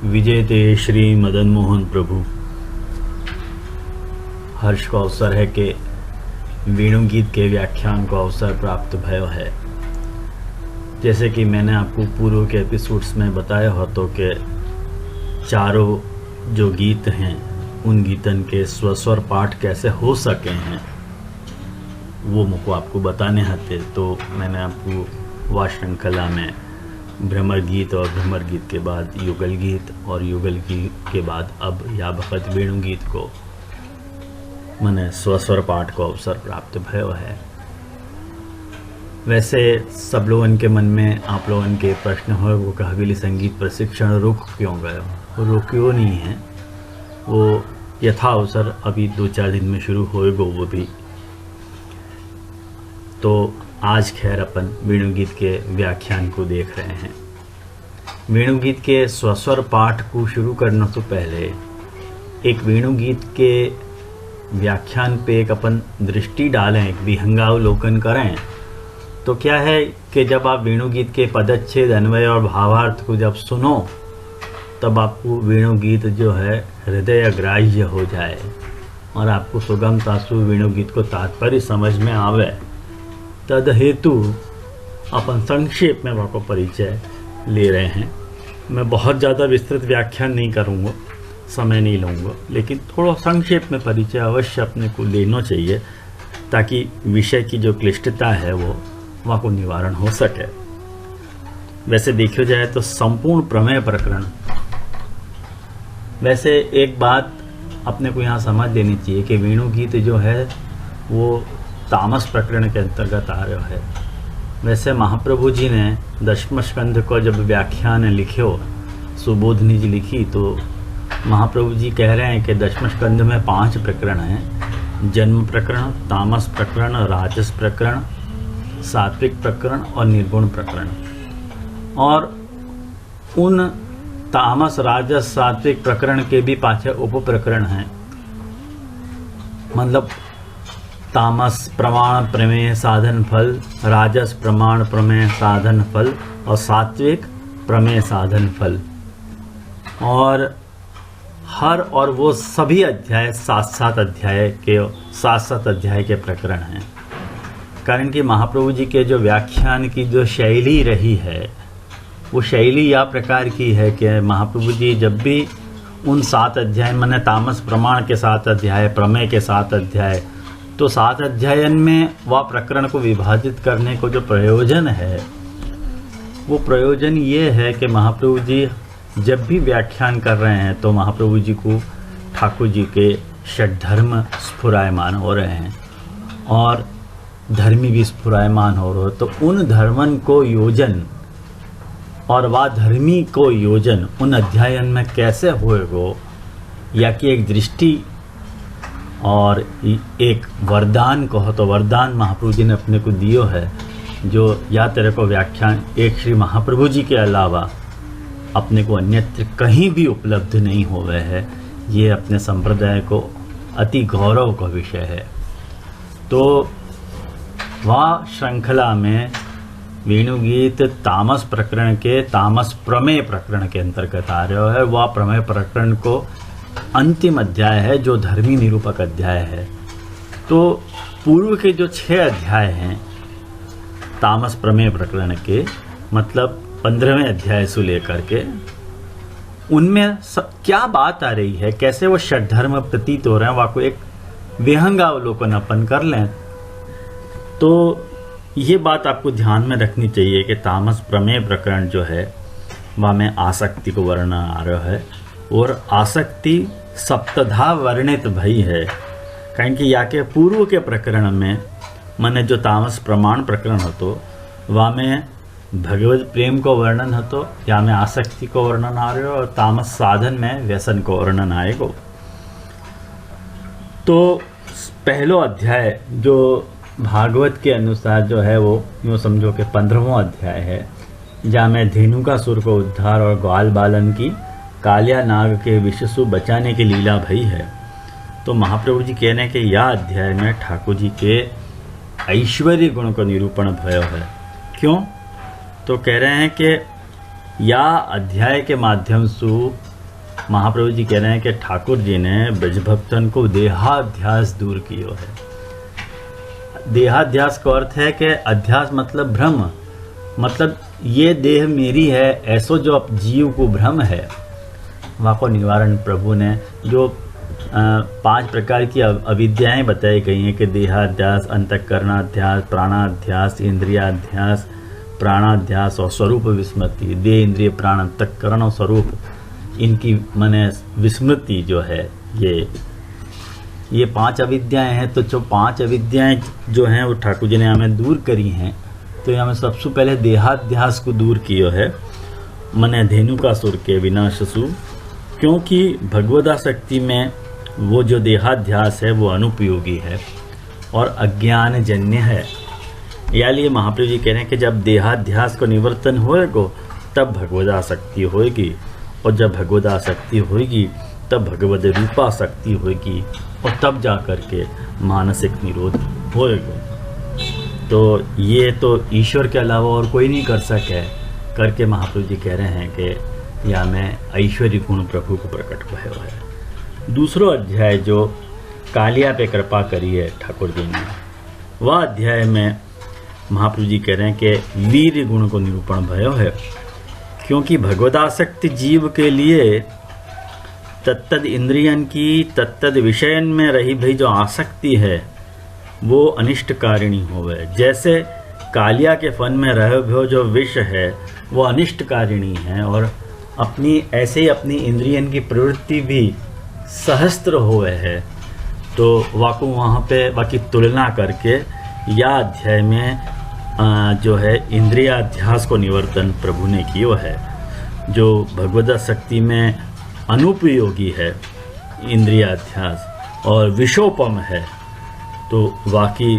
विजयते श्री मदन मोहन प्रभु। हर्ष का अवसर है कि वेणु गीत के व्याख्यान को अवसर प्राप्त भयो है। जैसे कि मैंने आपको पूर्व के एपिसोड्स में बताया हो तो कि चारों जो गीत हैं उन गीतन के स्वस्वर पाठ कैसे हो सके हैं वो मुझको आपको बताने हते। तो मैंने आपको वा श्रृंखला में भ्रमर गीत और भ्रमर गीत के बाद युगल गीत और युगल गीत के बाद अब या बखत वेणु गीत को मैंने स्वस्वर पाठ को अवसर प्राप्त भयो है। वैसे सब लोगन के मन में आप लोगन के प्रश्न हो वो हवेली संगीत प्रशिक्षण रुक क्यों गयो? वो रुकियो नहीं है, वो यथा अवसर अभी 2-4 दिन में शुरू होएगा वो भी। तो आज खैर अपन वेणु गीत के व्याख्यान को देख रहे हैं। वेणु गीत के स्वस्वर पाठ को शुरू करने से पहले एक वेणु गीत के व्याख्यान पे एक अपन दृष्टि डालें, एक विहंगावलोकन करें। तो क्या है कि जब आप वेणु गीत के पदच्छेद, अन्वय और भावार्थ को जब सुनो तब आपको वेणु गीत जो है हृदय ग्राह्य हो जाए और आपको सुगमता से वेणु गीत को तात्पर्य समझ में आवे। तद हेतु अपन संक्षेप में वहाँ को परिचय ले रहे हैं। मैं बहुत ज़्यादा विस्तृत व्याख्यान नहीं करूँगा, समय नहीं लूँगा, लेकिन थोड़ा संक्षेप में परिचय अवश्य अपने को लेना चाहिए ताकि विषय की जो क्लिष्टता है वो वहाँ को निवारण हो सके। वैसे देखा जाए तो संपूर्ण प्रमेय प्रकरण, वैसे एक बात अपने को यहाँ समझ लेनी चाहिए कि वेणु गीत जो है वो तामस प्रकरण के अंतर्गत आ रहा है। वैसे महाप्रभु जी ने दशम स्कंध को जब व्याख्यान लिखियो, सुबोधनी जी लिखी, तो महाप्रभु जी कह रहे हैं कि दशम स्कंध में 5 प्रकरण हैं। जन्म प्रकरण, तामस प्रकरण, राजस प्रकरण, सात्विक प्रकरण और निर्गुण प्रकरण। और उन तामस, राजस, सात्विक प्रकरण के भी 5 उप प्रकरण हैं। मतलब तामस प्रमाण प्रमेय साधन फल, राजस प्रमाण प्रमेय साधन फल और सात्विक प्रमेय साधन फल। और वो सभी अध्याय 7-7 अध्याय के प्रकरण हैं। कारण कि महाप्रभु जी के जो व्याख्यान की जो शैली रही है वो शैली या प्रकार की है कि महाप्रभु जी जब भी उन 7 अध्याय, माने तामस प्रमाण के 7 अध्याय, प्रमेय के 7 अध्याय, तो 7 अध्यायन में वह प्रकरण को विभाजित करने को जो प्रयोजन है वो प्रयोजन ये है कि महाप्रभु जी जब भी व्याख्यान कर रहे हैं तो महाप्रभु जी को ठाकुर जी के षड्धर्म स्फुरायमान हो रहे हैं और धर्मी भी स्फुरायमान हो रहे हो। तो उन धर्मन को योजन और वह धर्मी को योजन उन अध्यायन में कैसे होएगो या कि एक दृष्टि और एक वरदान कहो तो वरदान महाप्रभु जी ने अपने को दियो है, जो या तेरे को व्याख्यान एक श्री महाप्रभु जी के अलावा अपने को अन्यत्र कहीं भी उपलब्ध नहीं हुए है। ये अपने संप्रदाय को अति गौरव का विषय है। तो वह श्रृंखला में वेणु गीत तामस प्रकरण के, तामस प्रमेय प्रकरण के अंतर्गत आ रहा है। वह प्रमेय प्रकरण को अंतिम अध्याय है जो धर्मी निरूपक अध्याय है। तो पूर्व के जो 6 अध्याय हैं तामस प्रमेय प्रकरण के, मतलब 15वें अध्याय से लेकर के, उनमें क्या बात आ रही है, कैसे वो षड्धर्म प्रतीत हो रहे हैं, वाको एक विहंगावलोकन अपन कर लें। तो ये बात आपको ध्यान में रखनी चाहिए कि तामस प्रमेय प्रकरण जो है वह में आसक्ति को वर्णन आ रहा है और आसक्ति सप्तधा वर्णित भई है। कारण कि या के पूर्व के प्रकरण में माने जो तामस प्रमाण प्रकरण होतो वह में भगवत प्रेम को वर्णन होतो, या में आसक्ति को वर्णन आ रहे हो, और तामस साधन में व्यसन को वर्णन आएगो। तो पहलो अध्याय जो भागवत के अनुसार जो है वो यूँ समझो कि 15वां अध्याय है, जहाँ में धेनुकासुर को उद्धार और ग्वाल बालन की कालिया नाग के विष से बचाने की लीला भई है। तो महाप्रभु जी कहने के यह अध्याय में ठाकुर जी के ऐश्वर्य गुण को निरूपण भयो है। क्यों? तो कह रहे हैं कि या अध्याय के माध्यम से महाप्रभु जी कह रहे हैं कि ठाकुर जी ने ब्रजभक्तन को देहाध्यास दूर किया है। देहाध्यास का अर्थ है कि अध्यास मतलब भ्रम, मतलब ये देह मेरी है, ऐसो जो अब जीव को भ्रम है, वहाँ को निवारण प्रभु ने जो 5 प्रकार की अविद्याएं बताई गई हैं कि देहाध्यास, अंतःकरणाध्यास, प्राणाध्यास, इंद्रियाध्यास, प्राणाध्यास और स्वरूप विस्मृति। देह, इंद्रिय, प्राण, अंतःकरण और स्वरूप, इनकी माने विस्मृति जो है, ये 5 अविद्याएं हैं। तो जो 5 अविद्याएं जो हैं वो ठाकुर जी ने हमें दूर करी हैं। तो हमें सबसे पहले देहाध्यास को दूर किया है, मने धेनुकासुर के विनाशसु, क्योंकि भगवदासक्ति में वो जो देहाध्यास है वो अनुपयोगी है और अज्ञान जन्य है। या लिए महाप्रभु जी कह रहे हैं कि जब देहाध्यास को निवर्तन होएगा तब भगवदासक्ति होएगी, और जब भगवदासक्ति होएगी तब भगवद रूपासक्ति होएगी, और तब जा कर के मानसिक निरोध होएगा। तो ये तो ईश्वर के अलावा और कोई नहीं कर सके करके महाप्रभु जी कह रहे हैं कि या में ऐश्वर्य गुण प्रभु को प्रकट भयो है। दूसरो अध्याय जो कालिया पे कृपा करी है ठाकुर जी ने, वह अध्याय में महाप्रभु जी कह रहे हैं कि वीर गुण को निरूपण भयो है। क्योंकि भगवदासक्ति जीव के लिए तत्तद इंद्रियन की तत्तद विषयन में रही भई जो आसक्ति है वो अनिष्टकारिणी होवे। जैसे कालिया के फन में रहे भो जो विष है वो अनिष्टकारिणी है, और अपनी ऐसे ही अपनी इंद्रियन की प्रवृत्ति भी सहस्त्र हुए है। तो वाकु वहाँ पे बाकी तुलना करके या अध्याय में जो है इंद्रियाध्यास को निवर्तन प्रभु ने किया है, जो भगवदासक्ति में अनुपयोगी है इंद्रियाध्यास और विषोपम है, तो वाकी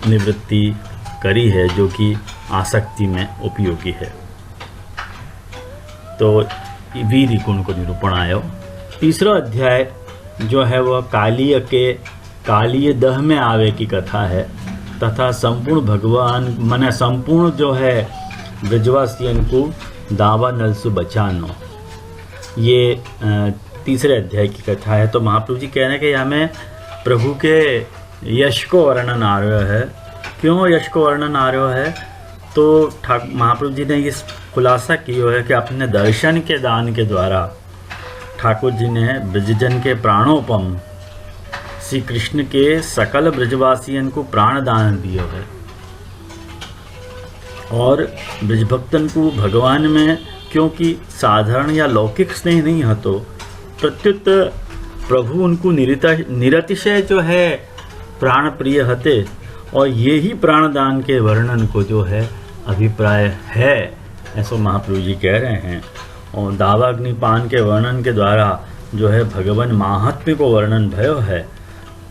निवृत्ति करी है जो कि आसक्ति में उपयोगी है। तो वीर गुण को निरूपण आयो। तीसरा अध्याय जो है वह कालीय दह में आवे की कथा है, तथा संपूर्ण भगवान मने संपूर्ण जो है ब्रजवासियन को दावा नल से बचानो, ये तीसरे अध्याय की कथा है। तो महाप्रभु जी कह रहे हैं कि हमें प्रभु के यश को वर्णन आ रहा है। क्यों यश को वर्णन आ रहा है? तो महाप्रभु जी ने इस खुलासा किया है कि अपने दर्शन के दान के द्वारा ठाकुर जी ने ब्रजजन के प्राणोपम श्री कृष्ण के सकल ब्रजवासियन को प्राण दान दिया है, और ब्रजभक्तन को भगवान में क्योंकि साधारण या लौकिक स्नेह नहीं है, तो प्रत्युत प्रभु उनको निरतिशय जो है प्राण प्रिय हते, और ये ही प्राणदान के वर्णन को जो है अभिप्राय है, ऐसा महाप्रभु जी कह रहे हैं। और दावाग्निपान के वर्णन के द्वारा जो है भगवान महात्म्य को वर्णन भयो है,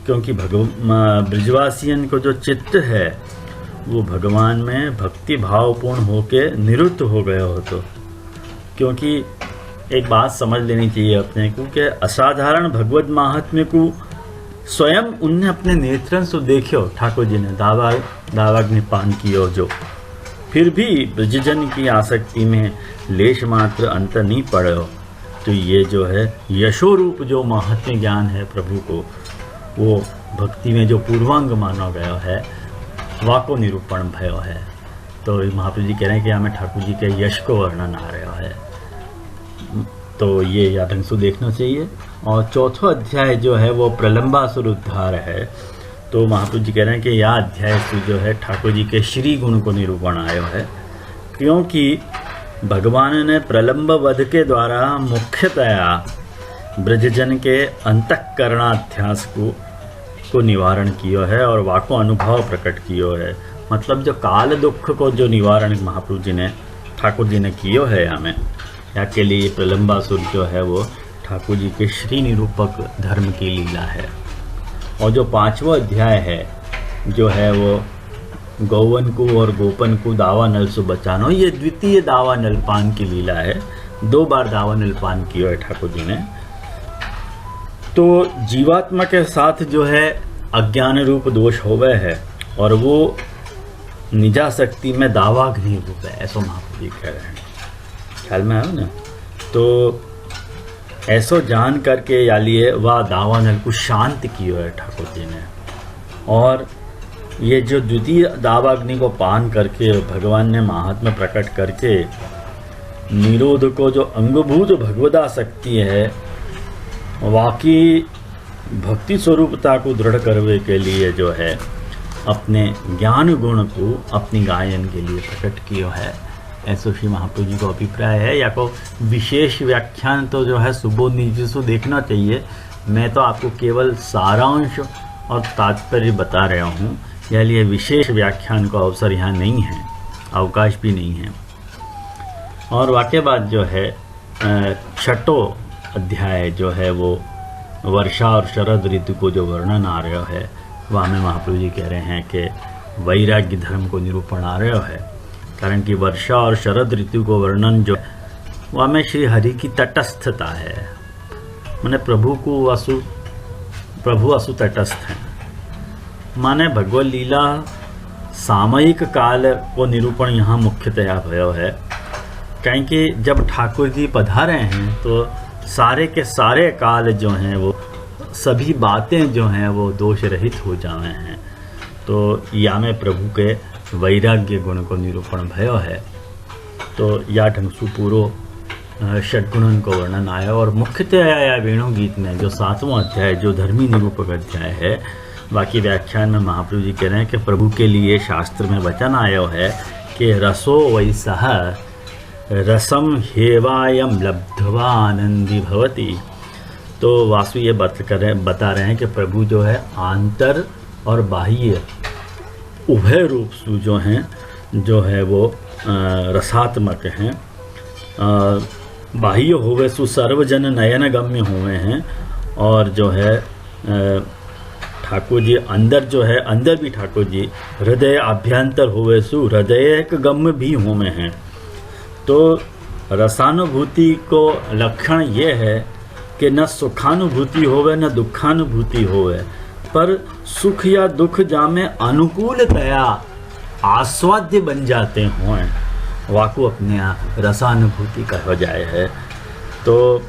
क्योंकि ब्रजवासियन को जो चित्त है वो भगवान में भक्ति भावपूर्ण होके निरुद्ध हो गया हो। तो क्योंकि एक बात समझ लेनी चाहिए अपने को कि असाधारण भगवत महात्म्य को स्वयं उनने अपने नेत्रन से देखियो ठाकुर जी ने दावाग्निपान कियो, जो फिर भी ब्रजजन की आसक्ति में लेश मात्र अंतर नहीं पड़ो। तो ये जो है यशो रूप जो महात्म्य ज्ञान है प्रभु को, वो भक्ति में जो पूर्वांग माना गया है वाको निरूपण भयो है। तो महाप्रभु जी कह रहे हैं कि हमें ठाकुर जी के यश को वर्णन आ रहा है, तो ये या ढंग से देखना चाहिए। और चौथा अध्याय जो है वो प्रलंबासुर उद्धार है। तो महाप्रभु जी कह रहे हैं कि यह अध्याय जो है ठाकुर जी के श्री गुण को निरूपण आयो है, क्योंकि भगवान ने प्रलंब वध के द्वारा मुख्यतया ब्रजजन के अंतःकरणाध्यास को निवारण किया है और वाको अनुभव प्रकट किया है। मतलब जो काल दुख को जो निवारण महाप्रभु जी ने ठाकुर जी ने किया है हमें, या के लिए प्रलंबासुर जो है वो ठाकुर जी के श्री निरूपक धर्म की लीला है। और जो 5वां अध्याय है जो है वो गौवन को और गोपन को दावा नल से बचाना, ये द्वितीय दावा नलपान की लीला है। 2 बार दावा नलपान किया है ठाकुर जी ने। तो जीवात्मा के साथ जो है अज्ञान रूप दोष हो गए है, और वो निजाशक्ति में दावाग्नि रूप है, ऐसा महाप्रभु जी कह रहे हैं। ख्याल में आयो ना। तो ऐसो जान करके या लिए वह दावानल को शांत कियो है ठाकुर जी ने। और ये जो द्वितीय दावाग्नि को पान करके भगवान ने महात्मा प्रकट करके निरोध को जो अंगभूत भगवदा शक्ति है वाकई भक्ति स्वरूपता को दृढ़ करने के लिए जो है अपने ज्ञान गुण को अपनी गायन के लिए प्रकट किया है, ऐसा श्री महाप्रभु जी को अभिप्राय है। या को विशेष व्याख्यान तो जो है सुबोध निजी से देखना चाहिए। मैं तो आपको केवल सारांश और तात्पर्य बता रहा हूँ, या लिए विशेष व्याख्यान का अवसर यहाँ नहीं है, अवकाश भी नहीं है। और वाक्य बाद जो है छठो अध्याय जो है वो वर्षा और शरद ऋतु को जो वर्णन आ रहा है, वह में महाप्रभु जी कह रहे हैं कि वैराग्य धर्म को निरूपण आ रहा है। कारण कि वर्षा और शरद ऋतु को वर्णन जो वह में श्री हरि की तटस्थता है, माने प्रभु असु तटस्थ हैं। माने भगवत लीला सामयिक काल को निरूपण यहाँ मुख्यतया भयो है। कहीं कि जब ठाकुर जी पधारे हैं तो सारे के सारे काल जो हैं वो सभी बातें जो हैं वो दोष रहित हो जावे हैं। तो या में प्रभु के वैराग्य गुण को निरूपण भयो है। तो या ढंग से पूरो षड्गुणन को वर्णन आया। और मुख्यतया या वेणु गीत में जो 7वां अध्याय जो धर्मी निरूपक अध्याय है, बाकी व्याख्यान में महाप्रभु जी कह रहे हैं कि प्रभु के लिए शास्त्र में वचन आयो है कि रसो वैसह रसम हेवायम लब्ध्वा आनंदी भवति। तो वासु ये बता रहे हैं कि प्रभु जो है आंतर और बाह्य उभय रूप से जो है वो रसात्मक हैं। बाह्य होवे सु सर्वजन नयन गम्य हुए हैं। और जो है ठाकुर जी अंदर जो है, अंदर भी ठाकुर जी हृदय आभ्यंतर होवे सु हृदय गम्य भी हुए हैं। तो रसानुभूति को लक्षण ये है कि न सुखानुभूति होवे न दुखानुभूति होवे, पर सुख या दुख जामे अनुकूलतया आस्वाद्य बन जाते हों, वाकु अपने यहाँ रसानुभूति का हो जाए है। तो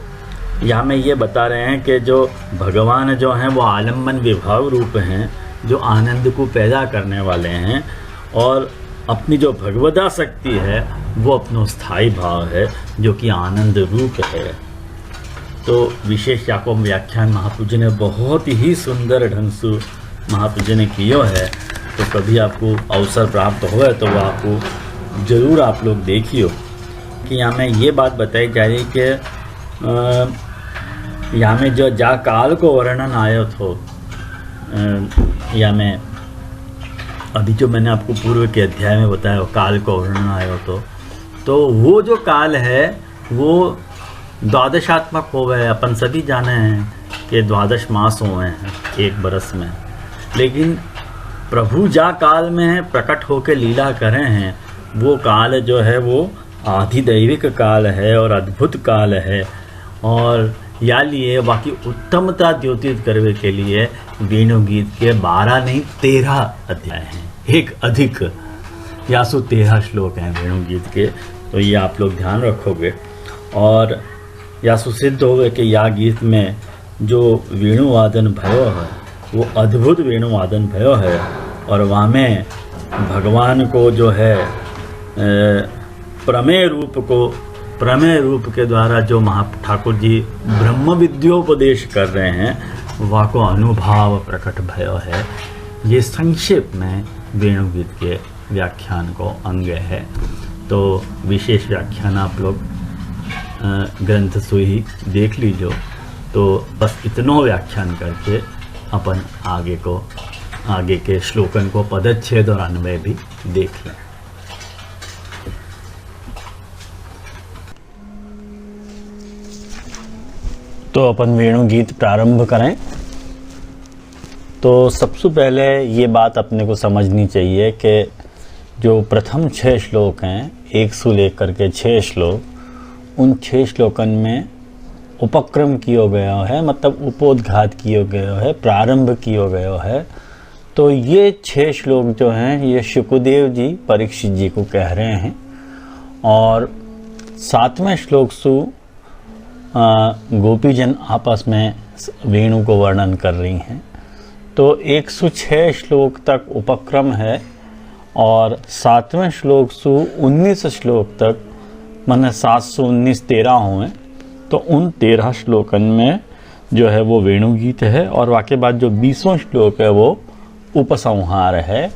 यहाँ में ये बता रहे हैं कि जो भगवान जो हैं वो आलम्बन विभाव रूप हैं, जो आनंद को पैदा करने वाले हैं। और अपनी जो भगवदा शक्ति है वो अपनो स्थायी भाव है जो कि आनंद रूप है। तो विशेष याको व्याख्यान महाप्रभु जी ने बहुत ही सुंदर ढंग से महाप्रभु जी ने किया है। तो कभी आपको अवसर प्राप्त हो तो वो आपको ज़रूर आप लोग देखियो कि यहाँ में ये बात बताई जा रही कि यहाँ में जो जा काल को वर्णन आयो थो, या में अभी जो मैंने आपको पूर्व के अध्याय में बताया काल को वर्णन आयो तो वो जो काल है वो द्वादशात्मक हो गए। अपन सभी जाने हैं कि 12 मास हुए हैं एक बरस में, लेकिन प्रभु जा काल में प्रकट होकर लीला करे हैं वो काल जो है वो आधिदैविक काल है और अद्भुत काल है। और या लिए बाकी उत्तमता द्योतित करने के लिए वेणु गीत के 12 नहीं 13 अध्याय हैं, एक अधिक या सो 13 श्लोक हैं वेणु गीत के। तो ये आप लोग ध्यान रखोगे। और या सुसिद्ध होवे कि या गीत में जो वेणुवादन भयो है वो अद्भुत वेणुवादन भयो है। और वहाँ में भगवान को जो है प्रमेय रूप के द्वारा जो ठाकुर जी ब्रह्म विद्योपदेश कर रहे हैं वह को अनुभाव प्रकट भयो है। ये संक्षेप में वेणुगीत के व्याख्यान को अंग है। तो विशेष व्याख्यान आप लोग ग्रंथ से ही देख लीजिए। तो बस इतना व्याख्यान करके अपन आगे के श्लोकन को पदच्छेद और अन्वय भी देख लें। तो अपन वेणु गीत प्रारंभ करें। तो सबसे पहले ये बात अपने को समझनी चाहिए कि जो प्रथम 6 श्लोक हैं 1 से लेकर के 6 श्लोक, उन 6 श्लोकन में उपक्रम किया गया है, मतलब उपोद्घात किया गया है, प्रारंभ किया गया है तो ये 6 श्लोक जो हैं ये शुकदेव जी परीक्षित जी को कह रहे हैं। और 7वें श्लोक से गोपीजन आपस में वेणु को वर्णन कर रही हैं। तो 106 श्लोक तक उपक्रम है और 7वें श्लोक से 19 श्लोक तक माने 719 13 हुए। तो उन 13 श्लोकन में जो है वो वेणु गीत है और वाके बाद जो 20वां श्लोक है वो उपसंहार है।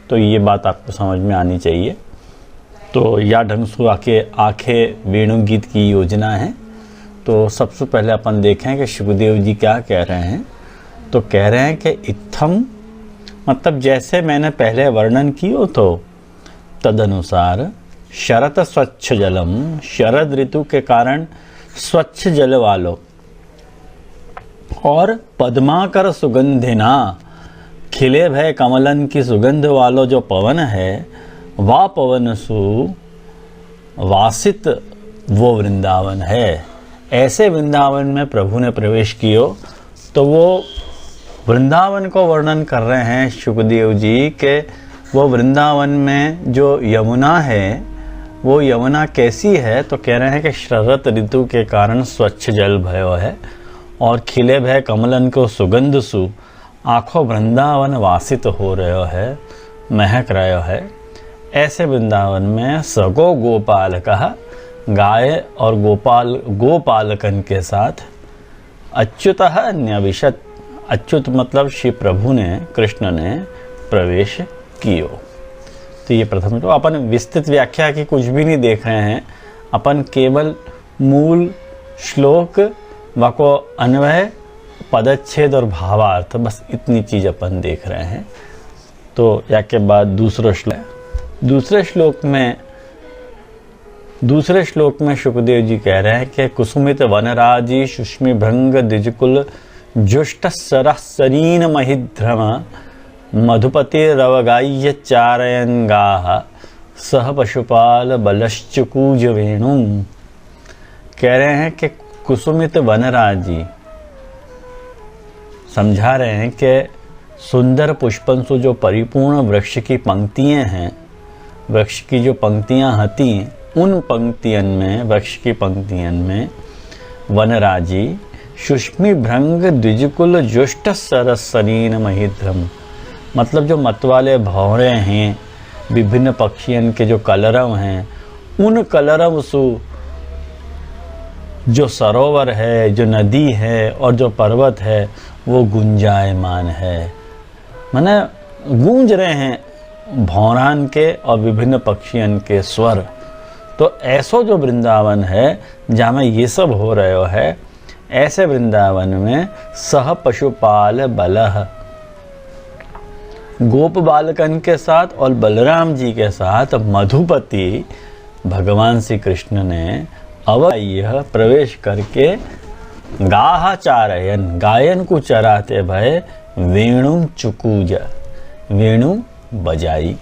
तो ये बात आपको समझ में आनी चाहिए। तो या ढंग से आखे वेणु गीत की योजना है। तो सबसे पहले अपन देखें कि शुकदेव जी क्या कह रहे हैं। तो कह रहे हैं कि इत्थम मतलब जैसे मैंने पहले वर्णन किया तो तदनुसार शरत स्वच्छ जलम, शरद ऋतु के कारण स्वच्छ जल वालों और पद्माकर सुगंधिना, खिले भय कमलन की सुगंध वालों जो पवन है, वा पवन सु वासित वो वृंदावन है। ऐसे वृंदावन में प्रभु ने प्रवेश कियो। तो वो वृंदावन को वर्णन कर रहे हैं शुकदेव जी के वो वृंदावन में जो यमुना है वो यमुना कैसी है। तो कह रहे हैं कि शरद ऋतु के कारण स्वच्छ जल भयो है और खिले भय कमलन को सुगंध सु आँखों वृंदावन वासित हो रहे है, महक रहे है। ऐसे वृंदावन में सगो गोपाल कहा गाय और गोपालकन के साथ अच्युतः न्यविशत, अच्युत मतलब श्री प्रभु ने कृष्ण ने प्रवेश कियो। तो ये प्रथम। तो अपन विस्तृत व्याख्या की कुछ भी नहीं देख रहे हैं, अपन केवल मूल श्लोक वको अन्वय पदच्छेद और भावार्थ बस इतनी चीज अपन देख रहे हैं। तो या के बाद दूसरे श्लोक में शुकदेव जी कह रहे हैं कि कुसुमित वनराजी सुष्मि भृंग द्विजकुल जुष्ट सरसरीन महिध्रम मधुपति रवगाह्य चारयन गाह सह पशुपाल बलश्चकूज वेणु। कह रहे हैं कि कुसुमित वनराजी समझा रहे हैं कि सुंदर पुष्पन से जो परिपूर्ण वृक्ष की पंक्तियां हैं, वृक्ष की जो पंक्तियां हती उन पंक्तियन में, वृक्ष की पंक्तियन में वनराजी सुष्मि भृंग द्विजकुल जुष्ट सरसरीन महिध्रम मतलब जो मतवाले भौरे हैं, विभिन्न पक्षियन के जो कलरव हैं, उन कलरव सु जो सरोवर है, जो नदी है और जो पर्वत है वो गुंजायमान है, माने गूंज रहे हैं भौरान के और विभिन्न पक्षियन के स्वर। तो ऐसो जो वृंदावन है जहाँ में ये सब हो रहे है, ऐसे वृंदावन में सह पशुपाल बलह गोप बालकन के साथ और बलराम जी के साथ मधुपति भगवान श्री कृष्ण ने अवयह प्रवेश करके गाहा चारयन गायन को चराते भय वेणु चुकूज वेणु बजाई,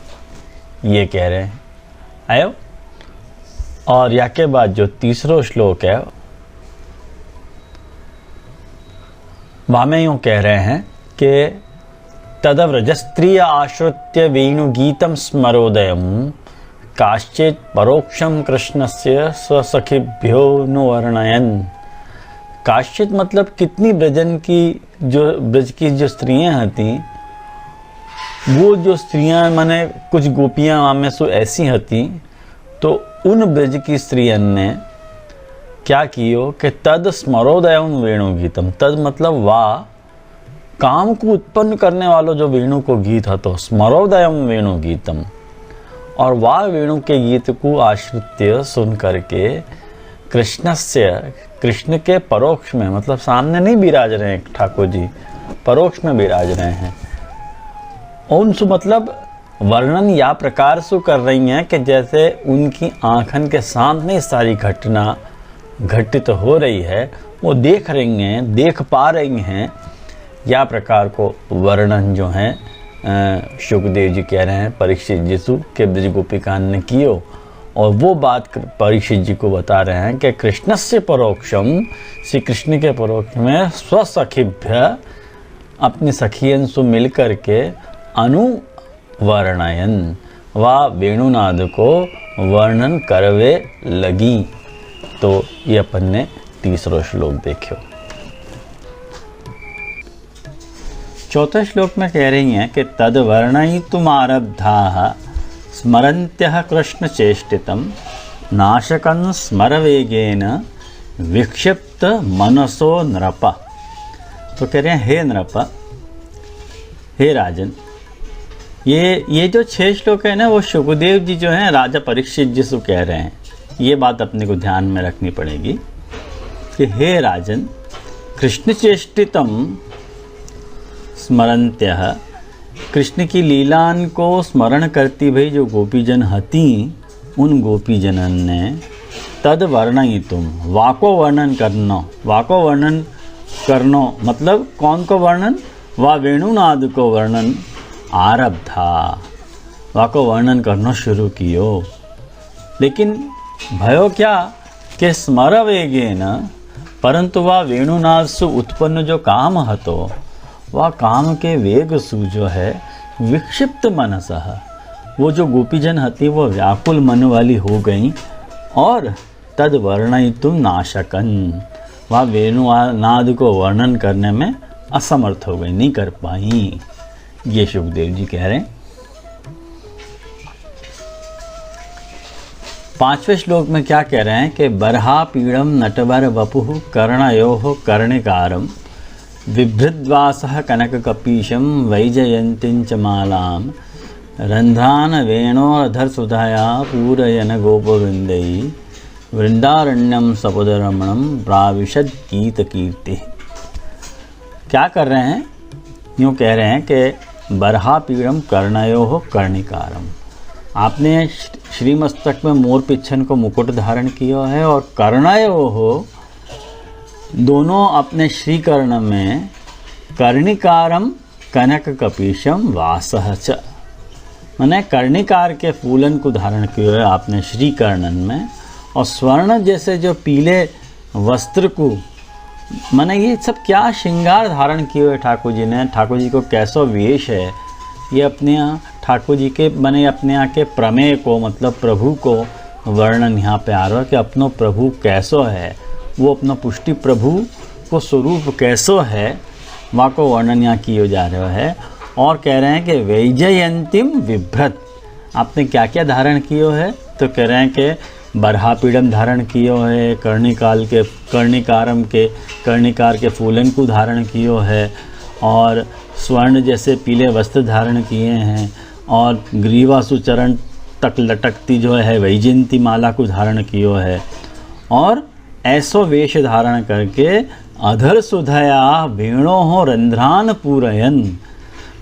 ये कह रहे हैं आयो। और या के बाद जो तीसरो श्लोक है वामे यूं कह रहे हैं कि तदव्रजस्त्रिय आश्रित्य वेणुगीतम स्मरोदयम काश्चित परोक्षम कृष्णस्य स्वसखिभ्यो नुवर्णयन। काश्चित मतलब कितनी ब्रज की जो स्त्रियां हती, वो जो स्त्रियां माने कुछ गोपियां आमे सो ऐसी हती। तो उन ब्रज की स्त्रियन ने क्या कियो कि तद स्मरोदयम वेणुगीतम, तद मतलब वाह काम को उत्पन्न करने वालों जो वेणु को गीत है तो स्मरोदयम वेणु गीतम, और वाह वेणु के गीत को आश्रित्य सुन करके कृष्ण के परोक्ष में मतलब सामने नहीं विराज रहे हैं ठाकुर जी, परोक्ष में विराज रहे हैं। उनसे मतलब वर्णन या प्रकार से कर रही हैं कि जैसे उनकी आंखन के सामने सारी घटना घटित हो रही है, वो देख रही हैं, देख पा रही हैं। या प्रकार को वर्णन जो है शुकदेव जी कह रहे हैं परीक्षित जी के ब्रज गोपिकान ने कियो। और वो बात परीक्षित जी को बता रहे हैं कि कृष्ण से परोक्षम, श्री कृष्ण के परोक्ष में स्वसखिभ्य अपनी सखियन से मिल कर के अनुवर्णयन, वह वेणुनाद को वर्णन करवे लगी। तो ये अपन ने तीसरो श्लोक देखो। चौथे श्लोक में कह रही हैं कि तद वर्णयितुमारब्धाः स्मरन्त्यः कृष्ण चेष्टितं नाशकं स्मरवेगेन विक्षिप्त मनसो नृप। तो कह रहे हैं हे नृप, हे राजन, ये जो 6 श्लोक है ना, वो शुकदेव जी जो हैं राजा परीक्षित जी से कह रहे हैं। ये बात अपने को ध्यान में रखनी पड़ेगी कि हे राजन, कृष्ण चेष्टितम स्मरन्त्यः, कृष्ण की लीलान को स्मरण करती भई जो गोपीजन हती, उन गोपीजनन ने तद वर्णयितुम, वाको वर्णन करनो, वाको वर्णन करनो मतलब कौन को वर्णन, वा वेणुनाद को वर्णन आरब्धा, वाको वर्णन करना शुरू कियो। लेकिन भयो क्या कि स्मर वेगेन, परंतु वह वेणुनाद से उत्पन्न जो काम हतो, वह काम के वेग सु जो है विक्षिप्त मनसः, वो जो गोपीजन हती वो व्याकुल मन वाली हो गई और तद वर्णयितुम नाशकन, वह वेणुनाद को वर्णन करने में असमर्थ हो गई, नहीं कर पाई। ये शुकदेव जी कह रहे हैं। 5वें श्लोक में क्या कह रहे हैं कि बर्हा पीड़म नटवर वपुः कर्णयोः कर्णिकारम बिभृद्वासः कनक कपीशम वैजयंतीं च मालां रंध्रान वेणोरधर सुधाया पूरयन गोपवृंदै वृंदारण्यम सपुदरमणम प्राविशद गीत कीर्ति। क्या कर रहे हैं, यूँ कह रहे हैं कि बर्हा पीड़म कर्णयोः कर्णिकारम, आपने श्रीमस्तक में मोर पिच्छन को मुकुट धारण किया है और कर्णयोः, दोनों अपने श्रीकर्ण में कर्णिकारम कनक कपीशम वासः च, मैंने कर्णिकार के फूलन को धारण किया है आपने श्रीकर्णन में, और स्वर्ण जैसे जो पीले वस्त्र को, मैंने ये सब क्या श्रृंगार धारण किए हुए ठाकुर जी ने। ठाकुर जी को कैसो वेश है, ये अपने यहाँ ठाकुर जी के मैंने अपने यहाँ के प्रमेय को मतलब प्रभु को वर्णन यहाँ पे आ रहा है कि अपनो प्रभु कैसो है, वो अपना पुष्टि प्रभु को स्वरूप कैसो है, वहाँ को वर्णन यहाँ किया जा रहा है। और कह रहे हैं कि वैजयंतीम बिभ्रत, आपने क्या क्या धारण किया है, तो कह रहे हैं कि बर्हा पीड़म धारण कियो है, कर्णिकार के फूलन को धारण कियो है, और स्वर्ण जैसे पीले वस्त्र धारण किए हैं, और ग्रीवा सुचरण तक लटकती जो है वैजयंती माला को धारण कियो है, और ऐसो वेश धारण करके अधर सुधया वेणो हो रंध्रान पूरयन,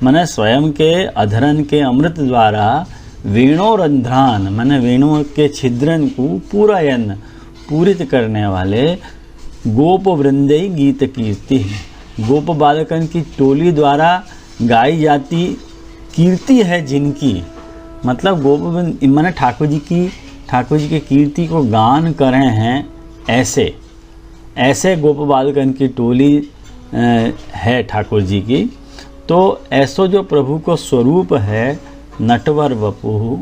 मैंने स्वयं के अधरन के अमृत द्वारा वेणो रंध्रान मैंने वेणु के छिद्रन को पूरयन पूरित करने वाले गोप वृंदई गीत कीर्ति, गोप बालकन की टोली द्वारा गाई जाती कीर्ति है जिनकी, मतलब गोप मैंने ठाकुर जी की कीर्ति को गान कर रहे हैं, ऐसे गोप बालकन की टोली है ठाकुर जी की। तो ऐसो जो प्रभु को स्वरूप है नटवर वपु,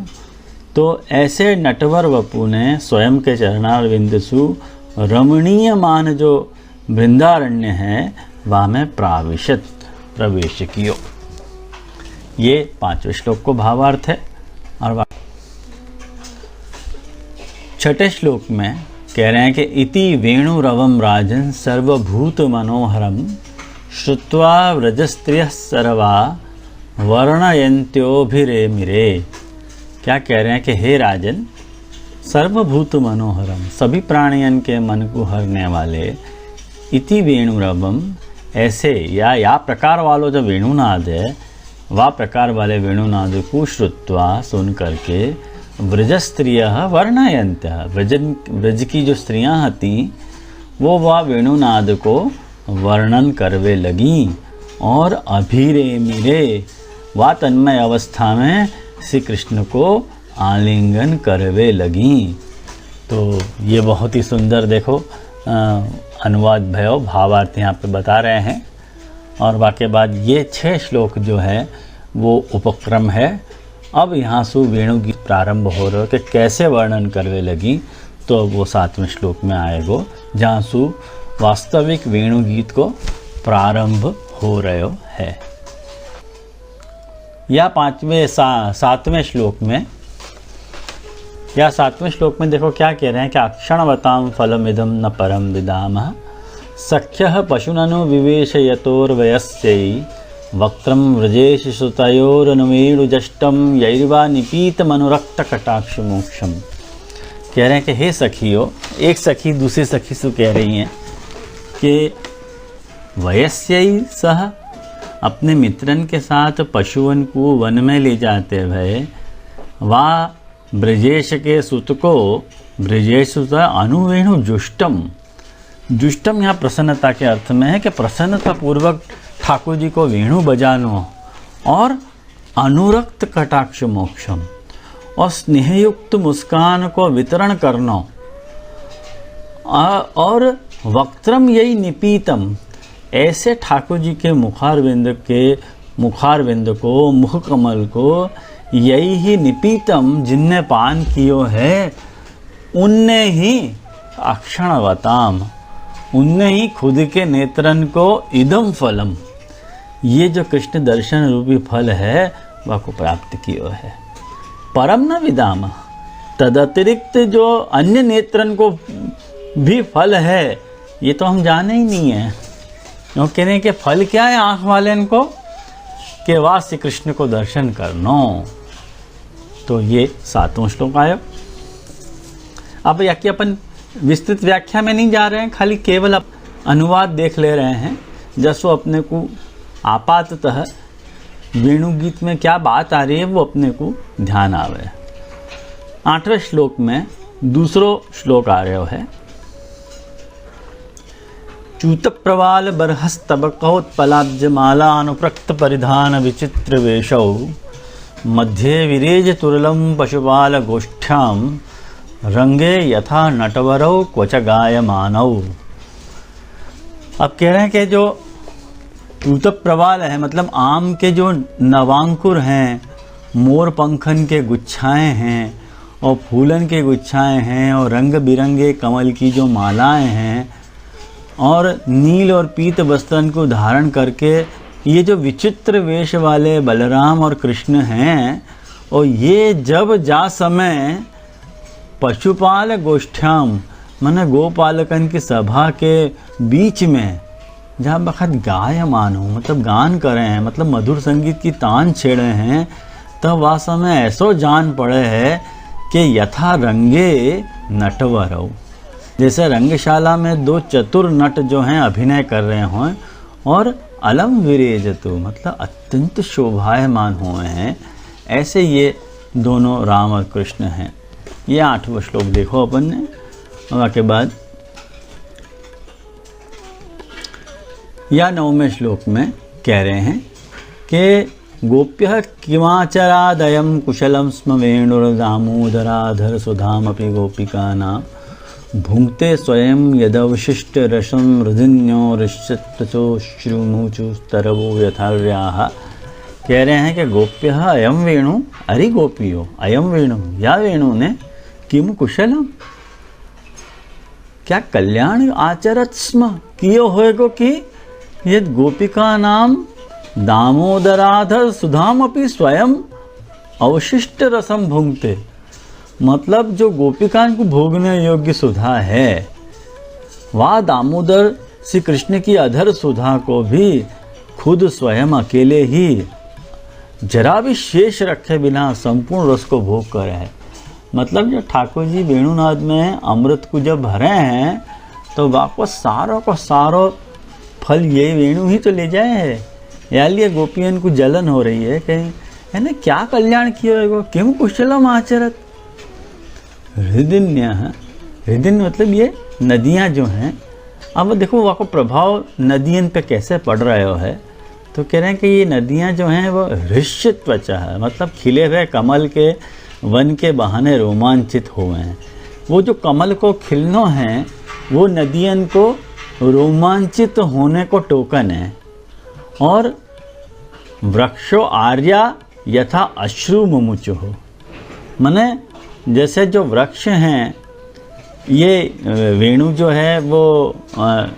तो ऐसे नटवर वपु ने स्वयं के चरणारविंदसु रमणीय मान जो वृंदारण्य है वहाँ में प्रवेश कियो। ये 5वें श्लोक को भावार्थ है। और 6ठे श्लोक में कह रहे हैं कि इति वेणुरवम राजन सर्वभूत मनोहरम श्रुत्वा व्रजस्त्रियः सर्वा वर्णयन्त्योभिरेमिरे। क्या कह रहे हैं कि हे राजन, सर्वभूत मनोहरम, सभी प्राणियन के मन को हरने वाले, इति वेणुरवम, ऐसे या प्रकार वालों जो वेणुनाद है, वह प्रकार वाले वेणुनाद को श्रुत्वा सुन करके व्रजस्त्रियः वर्णयन्त्यः, व्रज की जो स्त्रियां थीं वो वह वेणुनाद को वर्णन करवे लगी, और अभिरेमिरे, वह तन्मय अवस्था में श्री कृष्ण को आलिंगन करवे लगी। तो ये बहुत ही सुंदर देखो अनुवाद भावार्थ यहाँ पे बता रहे हैं। और वाके बाद ये 6 श्लोक जो है वो उपक्रम है। अब यहाँ से वेणु गीत प्रारंभ हो रहे हो कि कैसे वर्णन करने लगी, तो अब वो 7वें श्लोक में आएगो जहाँ से वास्तविक वेणु गीत को प्रारंभ हो रहे है। या 7वें श्लोक में, या 7वें श्लोक में देखो क्या कह रहे हैं कि अक्षणवतां फलमिदं न परम विदामः सख्यः पशुननु विवेशयतोर्वयस्यै वक्त्रं व्रजेश सुतयोरनुवेणुजष्टं यैर्वा निपीतमनुरक्तकटाक्षमोक्षम। कह रहे हैं कि हे सखियों, एक सखी दूसरी सखी से कह रही हैं कि वयस्यै सह, अपने मित्रन के साथ पशुओं को वन में ले जाते हुए, वा ब्रजेश के सुत को, ब्रजेश सुत अनुवेणु जुष्टम, जुष्टम यहाँ प्रसन्नता के अर्थ में है कि प्रसन्नता पूर्वक ठाकुर जी को वेणु बजानो, और अनुरक्त कटाक्ष मोक्षम, और स्नेहयुक्त मुस्कान को वितरण करना, और वक्त्रम यही निपीतम, ऐसे ठाकुर जी के मुखारविंद को, मुख कमल को, यही ही निपीतम, जिनने पान कियो है, उनने ही अक्षणवताम, उनने ही खुद के नेत्रन को इदम फलम, ये जो कृष्ण दर्शन रूपी फल है वह को प्राप्त कियो है। परम न विदाम, तदतिरिक्त जो अन्य नेत्रन को भी फल है ये तो हम जाने ही नहीं है। वो कह रहे हैं कि फल क्या है आँख वाले इनको, कि वाह श्री कृष्ण को दर्शन करनो। तो ये 7वां श्लोक आया। अब याकि अपन विस्तृत व्याख्या में नहीं जा रहे हैं, खाली केवल अनुवाद देख ले रहे हैं, जसो अपने को आपाततः वेणु गीत में क्या बात आ रही है वो अपने को ध्यान आवे। 8वें श्लोक में दूसरो श्लोक आ रहे है, चूत प्रवाल बरहस्तबकोत्पलाब्जमाला अनुप्रक्त परिधान विचित्र वेशौ मध्ये विरेज तुरलम पशुपाल गोष्ठ्याम रंगे यथा नटवरौ क्वच गायमानौ। अब कह रहे हैं कि जो चूत प्रवाल है, मतलब आम के जो नवांकुर हैं, मोर पंखन के गुच्छाएं हैं, और फूलन के गुच्छाएं हैं, और रंग बिरंगे कमल की जो मालाएं हैं, और नील और पीत वस्त्रन को धारण करके ये जो विचित्र वेश वाले बलराम और कृष्ण हैं, और ये जब जा समय पशुपाल गोष्ठ्याम, माने गोपालकन की सभा के बीच में जहाँ बखत गायमान हो, मतलब गान कर रहे हैं, मतलब मधुर संगीत की तान छेड़े हैं, तब वह समय ऐसो जान पड़े है कि यथा रंगे नटवरौ, जैसे रंगशाला में 2 चतुर नट जो हैं अभिनय कर रहे हों, और अलम विरेजतु, मतलब अत्यंत शोभायमान हुए हैं, ऐसे ये दोनों राम और कृष्ण हैं। ये 8वां श्लोक देखो अपन ने। और के बाद या 9वें श्लोक में कह रहे हैं कि गोप्यः किमाचरादयं कुशलं स्म वेणुर्दामोदराधर सुधामपि गोपिकानां भुंक्ते स्वयं यदवशिष्ट रसं हृदिन्यो ऋष्यश्रुमुचुस्तरवो यथार्याः। कह रहे हैं कि गोप्यः अयम वेणु, अरे गोपियो अयम वेणु, या वेणु ने किम कुशलम, क्या कल्याण आचरत स्म, कियो होएगो कि ये गोपिका नाम दामोदराधर सुधामपि स्वयं अवशिष्ट रसम भुंक्ते, मतलब जो गोपिकाओं को भोगने योग्य सुधा है, वह दामोदर श्री कृष्ण की अधर सुधा को भी खुद स्वयं अकेले ही जरा भी शेष रखे बिना संपूर्ण रस को भोग कर है। मतलब जब ठाकुर जी वेणुनाद में अमृत को जब भरे हैं, तो वापस सारों को सारो फल ये वेणु ही तो ले जाए है। या लिए गोपियन को जलन हो रही है कहीं, है ना, क्या कल्याण किया है, किम कुशलम आचरत। हृदिन्य, हृदिन मतलब ये नदियाँ जो हैं, अब देखो वहाँ को प्रभाव नदियन पे कैसे पड़ रहा है। तो कह रहे हैं कि ये नदियाँ जो हैं वो हृष्य त्वचा है, मतलब खिले हुए कमल के वन के बहाने रोमांचित हुए हैं। वो जो कमल को खिलनो है वो नदियन को रोमांचित होने को टोकन है। और वृक्षो आर्या यथा अश्रु मुमुचुः, माने जैसे जो वृक्ष हैं, ये वेणु जो है वो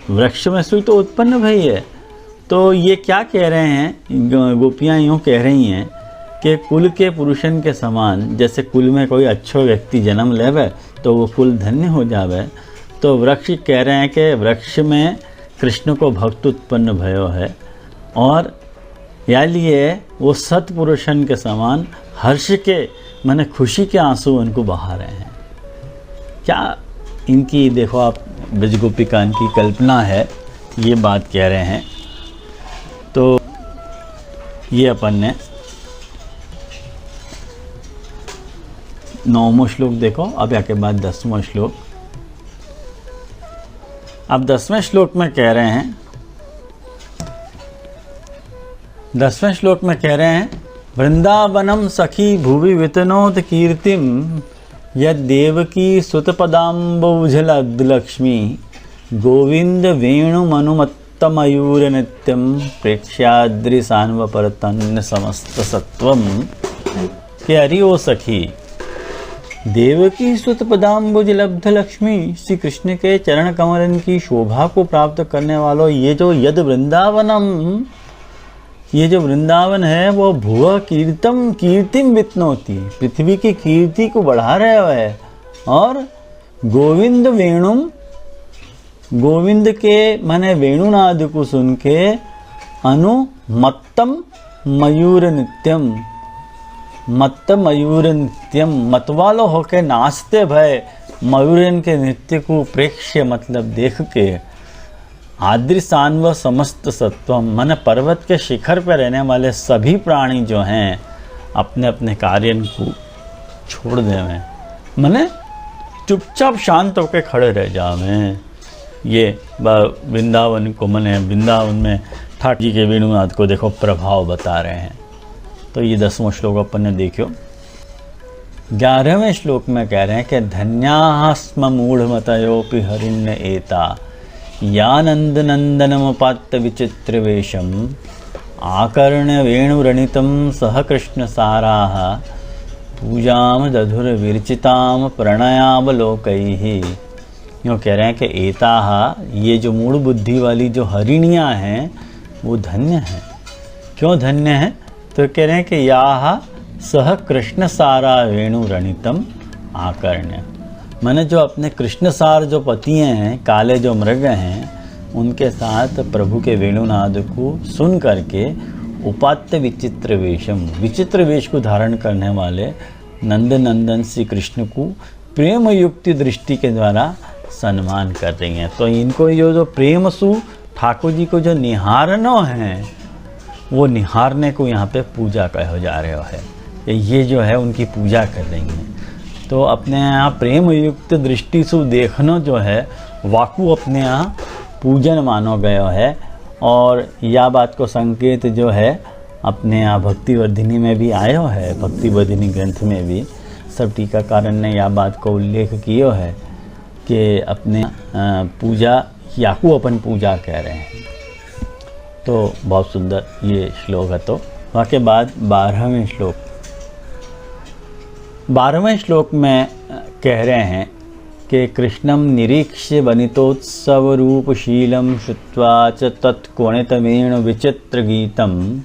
वृक्ष में से तो उत्पन्न भई है। तो ये क्या कह रहे हैं, गोपियाँ यूँ कह रही हैं कि कुल के पुरुषन के समान, जैसे कुल में कोई अच्छो व्यक्ति जन्म लेवे तो वो कुल धन्य हो जावे, तो वृक्ष कह रहे हैं कि वृक्ष में कृष्ण को भक्त उत्पन्न भयो है, और या लिए वो सत्पुरुषन के समान हर्ष के माने खुशी के आंसू उनको बहा रहे हैं। क्या इनकी देखो आप ब्रज गोपिका इनकी कल्पना है, ये बात कह रहे हैं। तो ये अपन ने 9वां श्लोक देखो, अब या के बाद 10वां श्लोक। अब 10वें श्लोक में कह रहे हैं, 10वें श्लोक में कह रहे हैं, वृंदावनम सखी भुवि वितनोत कीर्तिम यद देवकी सुतपदाम्बुजलक्ष्मी गोविंद वेणु मनुमत्तमयूर नित्यम प्रेक्ष्याद्रिसान्वपरतन्न समस्त सत्वम। कि अरि ओ सखी, देवकी सुतपदाम्बुज लब्ध लक्ष्मी, श्री कृष्ण के चरण कमलन की शोभा को प्राप्त करने वालों, ये जो यद वृंदावनम, ये जो वृंदावन है वो भुव कीर्तिम वितनोति, पृथ्वी की कीर्ति को बढ़ा रहे है, और गोविंद वेणुम, गोविंद के माने वेणुनाद को सुन के अनुमत्तम मयूर नित्यम, मत्त मयूर नित्यम, मतवालो होके नाचते भय मयूरन के नृत्य को प्रेक्ष्य मतलब देख के, आदृसान्व समस्त सत्वम, मन पर्वत के शिखर पर रहने वाले सभी प्राणी जो हैं अपने अपने कार्य को छोड़ देवें, मने चुपचाप शांत होकर खड़े रह जावें। ये वृंदावन को मने वृंदावन में ठाकुर जी के वेणुनाद को देखो प्रभाव बता रहे हैं। तो ये 10वां श्लोक अपन ने देखियो। 11वें श्लोक में कह रहे हैं कि धन्याः स्म मूढ़मतयोपि हरिण्य एता यानन्दनन्दनमुपात्त विचित्रवेशम् आकर्ण्य वेणुरणितं सह कृष्णसाराः पूजां दधुरविरचितां प्रणयावलोकैः। यूँ कह रहे हैं कि एताः, ये जो मूढ़ बुद्धि वाली जो हरिणियाँ हैं वो धन्य हैं। क्यों धन्य हैं? तो कह रहे हैं कि याः सह कृष्णसारा वेणुरणितं आकर्ण्य, मैंने जो अपने कृष्णसार जो पतिए हैं, काले जो मृग हैं, उनके साथ प्रभु के वेणुनाद को सुन करके उपात्य विचित्र वेशम, विचित्र वेश को धारण करने वाले नंद नंदन श्री कृष्ण को प्रेम युक्ति दृष्टि के द्वारा सम्मान कर रही हैं। तो इनको जो प्रेम सु ठाकुर जी को जो निहारनो हैं, वो निहारने को यहाँ पे पूजा कहो जा रहे है। ये जो है उनकी पूजा कर रही हैं। तो अपने यहाँ प्रेम युक्त दृष्टि से देखना जो है वाकु अपने यहाँ पूजन मानो गया है। और यह बात को संकेत जो है अपने यहाँ भक्तिवर्धिनी में भी आयो है, भक्तिवर्धिनी ग्रंथ में भी सब टीकाकारण ने यह बात को उल्लेख किया है कि अपने पूजा याकू अपन पूजा कह रहे हैं। तो बहुत सुंदर ये श्लोक है। तो वहाँ के बाद 12वें श्लोक, 12वें श्लोक में कह रहे हैं कि कृष्णं निरीक्ष्य वनितोत्सव रूपशीलं श्रुत्वा च तत्कोणितमेण विचित्र गीतं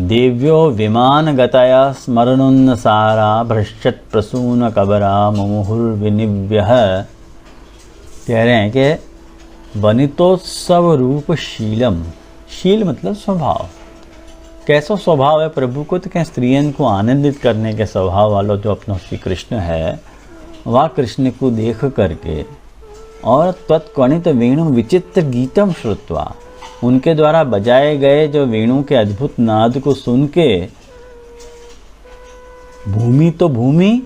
देव्यो विमानगतया स्मरणोन्नसारा भ्रश्यत् प्रसून कबरा मुमुहुर्विनिव्यः। कह रहे हैं कि वनितोत्सव रूपशीलम, शील मतलब स्वभाव, कैसा स्वभाव है प्रभु को? तो क्या स्त्रियन को आनंदित करने के स्वभाव वालों जो अपना श्री कृष्ण है, वह कृष्ण को देख करके और तत्कणित वेणु विचित्र गीतम श्रुत्वा, उनके द्वारा बजाए गए जो वेणु के अद्भुत नाद को सुन के भूमि तो भूमि,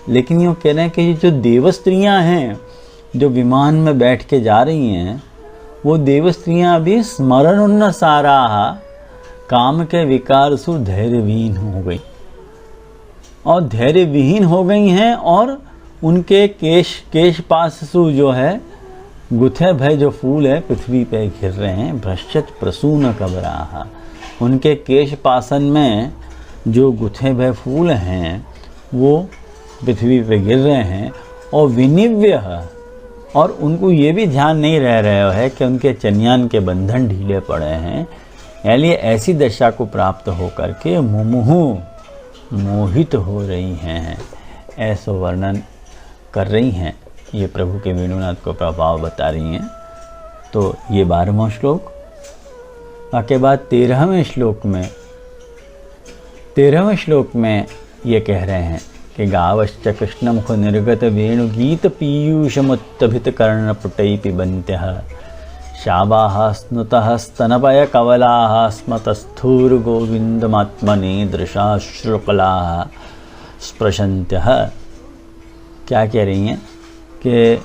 लेकिन यूँ कह रहे हैं कि ये जो देव स्त्रियाँ हैं जो विमान में बैठ के जा रही हैं, वो देव स्त्रियाँ भी स्मरण उन्नसारा, काम के विकार से धैर्यविहीन हो गई और धैर्यविहीन हो गई हैं। और उनके केश पास से जो है गुथे भय जो फूल है पृथ्वी पे घिर रहे हैं। भ्रश्यत प्रसून कबराहा, उनके केश पासन में जो गुथे हुए फूल हैं वो पृथ्वी पे गिर रहे हैं, और विनिव्य, और उनको ये भी ध्यान नहीं रह रहा है कि उनके चन्यान के बंधन ढीले पड़े हैं। यानी ऐसी दशा को प्राप्त होकर के मुमुहु मोहित हो रही हैं, ऐसा वर्णन कर रही हैं। ये प्रभु के वेणुनाद को प्रभाव बता रही हैं। तो ये 12वां श्लोक। उसके बाद 13वें श्लोक में ये कह रहे हैं कि गावश्च कृष्ण मुख निर्गत वेणुगीत पीयूषमुत्तभित कर्णपुटै पिबन्त्यः शाबाः स्नुतः स्तनपय कवलाः स्मतस्थूर्गोविन्दमात्मने दृशाश्रुकलाः स्पृशन्त्यः। क्या कह रही हैं कि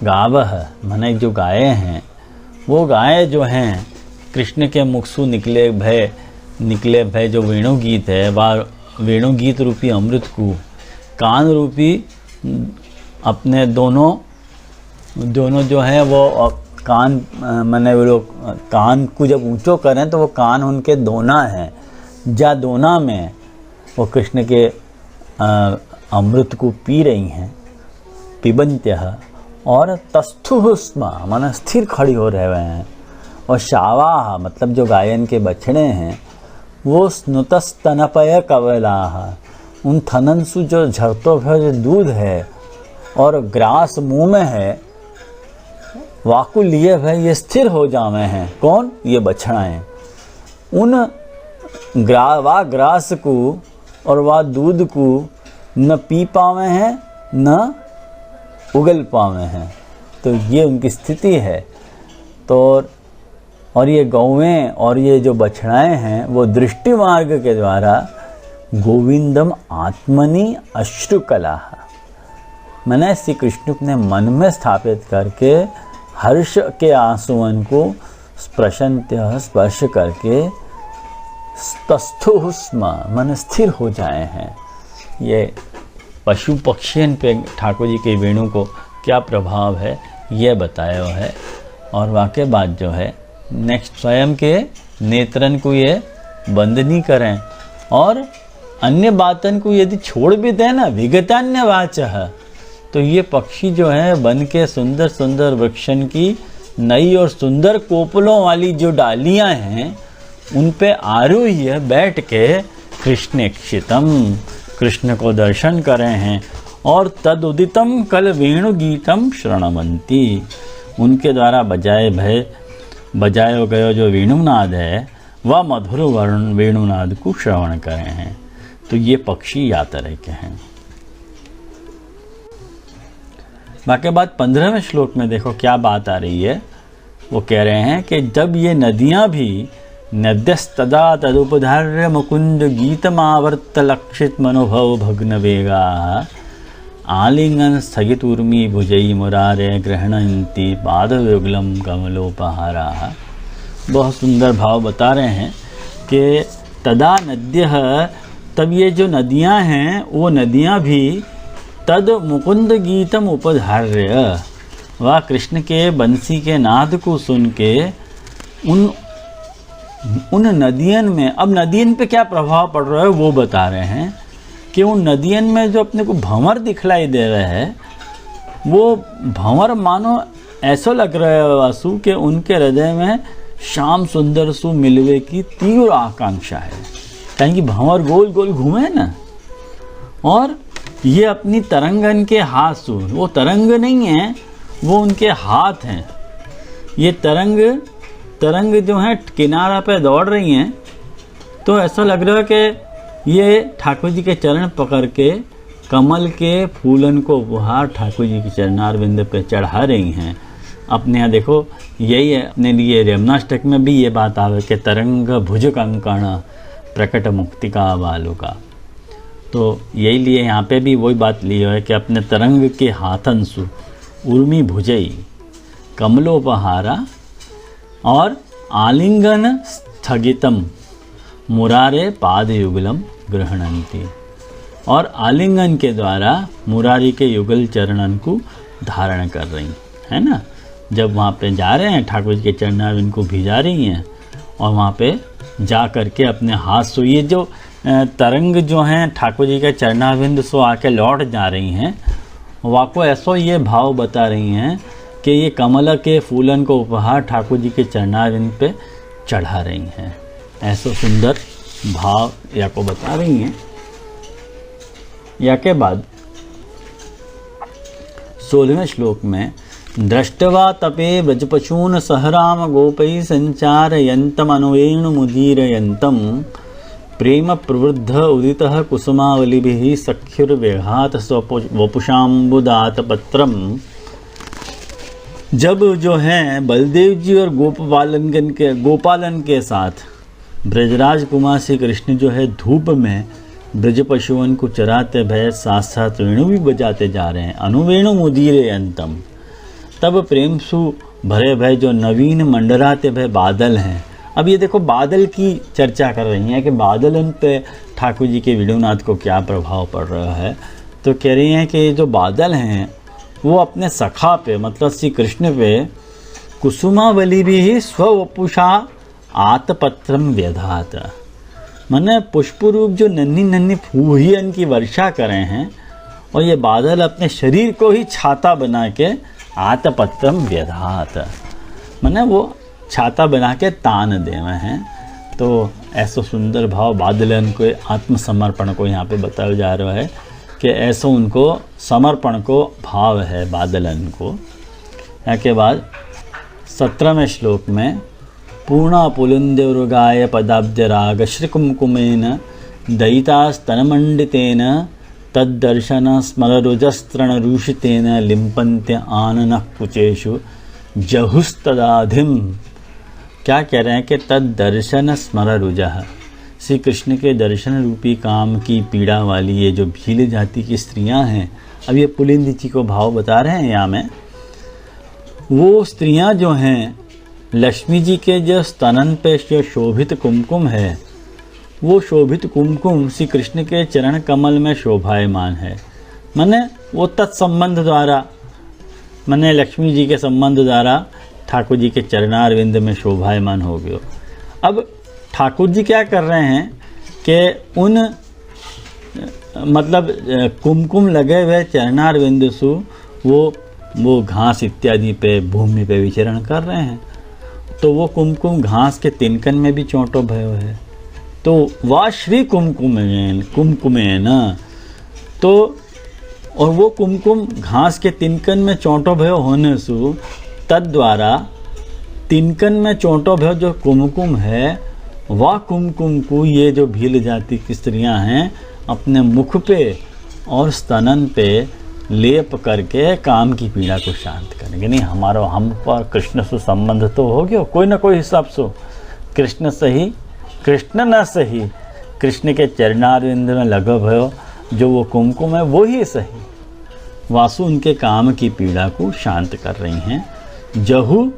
गावः माने जो गायें हैं, वो गायें जो हैं कृष्ण के मुख से निकले भय जो वेणुगीत है, वह वेणुगीत रूपी अमृत को कान रूपी अपने दोनों जो है वो कान माने वो लोग कान को जब ऊंचो करें तो वो कान उनके दोना हैं, जा दोना में वो कृष्ण के अमृत को पी रही हैं। पिबन्त्यः, और तस्थुस्म माने स्थिर खड़ी हो रहे हैं। और शावाह मतलब जो गायन के बछड़े हैं वो स्नुतस्तनपय कवलाह, उन थननसु जो झरतो हुआ जो दूध है और ग्रास मुंह में है, वाकु लिए हुए ये स्थिर हो जावे हैं। कौन? ये बछड़ाएं। उन ग्रास को और वह दूध को न पी पावे हैं न उगल पावे हैं। तो ये उनकी स्थिति है। तो और ये गौवें और ये जो बछड़ाएं हैं वो दृष्टि मार्ग के द्वारा गोविंदम आत्मनि अश्रुकला, मैंने श्री कृष्ण अपने मन में स्थापित करके हर्ष के आंसुओं को स्पर्श करके तस्थुस्म मन स्थिर हो जाए हैं। ये पशु पक्षियों पे ठाकुर जी के वेणु को क्या प्रभाव है ये बताया है। और वाक़ई बात जो है नेक्स्ट स्वयं के नेत्रन को ये बंद नहीं करें, और अन्य बातन को यदि छोड़ भी दें ना, विगतान्य वाचः, तो ये पक्षी जो है बन के सुंदर सुंदर वृक्षन की नई और सुंदर कोपलों वाली जो डालियां हैं उन पे आरूह्य बैठ के कृष्णेक्षितम कृष्ण को दर्शन करे हैं। और तदुदितम कल वेणु गीतम श्रणवंती, उनके द्वारा बजाए गयो जो वेणुनाद है वह मधुर वर्ण वेणुनाद को श्रवण करे हैं। तो ये पक्षी या तरह के हैं। बाकी बात 15वें श्लोक में देखो क्या बात आ रही है। वो कह रहे हैं कि जब ये नदियां भी नद्यस्तदा तदुपधार्य मुकुंद गीतमावर्त लक्षित मनोभव भग्न वेगा आलिंगन स्थगित उर्मी भुजई मुरारे गृहणंती पादयुगलम कमलोपहारा। बहुत सुंदर भाव बता रहे हैं कि तदा नद्यः, तब ये जो नदियां हैं वो नदियां भी तद मुकुंद गीतम उपधार्य, वह कृष्ण के बंसी के नाद को सुन के उन नदियन में, अब नदियन पे क्या प्रभाव पड़ रहा है वो बता रहे हैं कि उन नदियन में जो अपने को भंवर दिखलाई दे रहे हैं वो भंवर मानो ऐसा लग रहा है वासु कि उनके हृदय में श्याम सुंदर सु मिलवे की तीव्र आकांक्षा है। कहीं कि भंवर गोल गोल घूमे ना, और ये अपनी तरंगन के हाथ सु, वो तरंग नहीं है वो उनके हाथ हैं। ये तरंग जो है किनारा पे दौड़ रही हैं, तो ऐसा लग रहा है कि ये ठाकुर जी के चरण पकड़ के कमल के फूलन को उपहार ठाकुर जी के चरणारविंद पे चढ़ा रही हैं। अपने यहाँ देखो यही है, अपने लिए यमुनाष्टक में भी ये बात आवे कि तरंग भुज कंकण प्रकट मुक्तिका बालुका। तो यही लिए यहाँ पे भी वही बात ली है कि अपने तरंग के हाथन सु उर्मी भुजई कमलोपहारा और आलिंगन स्थगितम मुरारे पाद युगलम गृहणंती, और आलिंगन के द्वारा मुरारी के युगल चरणन को धारण कर रही है ना। जब वहाँ पे जा रहे हैं ठाकुर जी के चरणारविंद को भिजा रही हैं और वहाँ पे जा करके अपने हाथ से ये जो तरंग जो हैं ठाकुर जी के चरणारविंद से आके लौट जा रही हैं, वाको ऐसो ये भाव बता रही हैं कि ये कमल के फूलन को उपहार ठाकुर जी के चरणारविंद पे चढ़ा रही हैं। ऐसा सुंदर भाव या को बता रही हैं। या के बाद 16वें श्लोक में दृष्टवा तपे व्रजपशून सहराम गोपै संचारयन्तमनुवेणुमुदीरयन्तं प्रेम प्रवृद्ध उदितः कुसुमावलिभिः सख्युर्व्यघात वपुषाम्बुदात पत्रम। जब जो हैं बलदेव जी और गोपालन के साथ ब्रजराज कुमार श्री कृष्ण जो है धूप में ब्रज पशुओं को चराते भय साथ साथ वेणु भी बजाते जा रहे हैं, अनुवेणु मुदीरे अंतम। तब प्रेम सु भरे भय जो नवीन मंडराते भय बादल हैं। अब ये देखो बादल की चर्चा कर रही हैं कि बादल उन पे ठाकुर जी के वेणुनाथ को क्या प्रभाव पड़ रहा है। तो कह रही हैं कि जो बादल हैं वो अपने सखा पे मतलब श्री कृष्ण पे कुसुमावली भी स्वपुषा आतपत्रम व्यधात, माने पुष्प रूप जो नन्ही नन्ही फूहियन की वर्षा करे हैं और ये बादल अपने शरीर को ही छाता बना के आतपत्रम व्यधात, माने वो छाता बना के तान देवे हैं। तो ऐसा सुंदर भाव बादलन को आत्मसमर्पण को यहाँ पे बताया जा रहा है कि ऐसा उनको समर्पण को भाव है बादलन को। के बाद 17वें श्लोक में पूर्णा पुलिंदुर्गाय पदाब्जराग श्रीकुमकुमेन दयितास्तनमंडितेन तद्दर्शन स्मररुजस्तृणरूषितेन लिम्पन्त्य आननः कुचेषु जहुस्तदाधिम। क्या कह रहे हैं कि तद्दर्शन स्मररुजः, श्री कृष्ण के दर्शन रूपी काम की पीड़ा वाली ये जो भील जाति की स्त्रियां हैं, अब ये पुलिंद जी को भाव बता रहे हैं यहाँ में। वो स्त्रियां जो हैं लक्ष्मी जी के जो स्तनन पे जो शोभित कुमकुम है, वो शोभित कुमकुम श्री कृष्ण के चरण कमल में शोभायमान है। माने वो तत्संबंध द्वारा, माने लक्ष्मी जी के संबंध द्वारा ठाकुर जी के चरणारविंद में शोभायमान हो गयो। अब ठाकुर जी क्या कर रहे हैं कि उन मतलब कुमकुम लगे हुए चरणारविंद सु वो घास इत्यादि पे भूमि पे विचरण कर रहे हैं। तो वो कुमकुम घास के तिनकन में भी चोंटो भयो है। तो वाह श्री कुमकुमेन तो और वो कुमकुम घास के तिनकन में चोंटो भयो होने सु तद द्वारा तिनकन में चोंटो भयो जो कुमकुम है, वह कुमकुम को ये जो भील जाति की स्त्रियां हैं अपने मुख पे और स्तनन पे लेप करके काम की पीड़ा को शांत करेंगे। नहीं हमारा हम पर कृष्ण से संबंध तो हो गया कोई ना कोई हिसाब से, कृष्ण सही कृष्ण न सही, कृष्ण के चरणारविंद में लगा भयो जो वो कुमकुम है वो ही सही, वासु उनके काम की पीड़ा को शांत कर रही हैं। जहु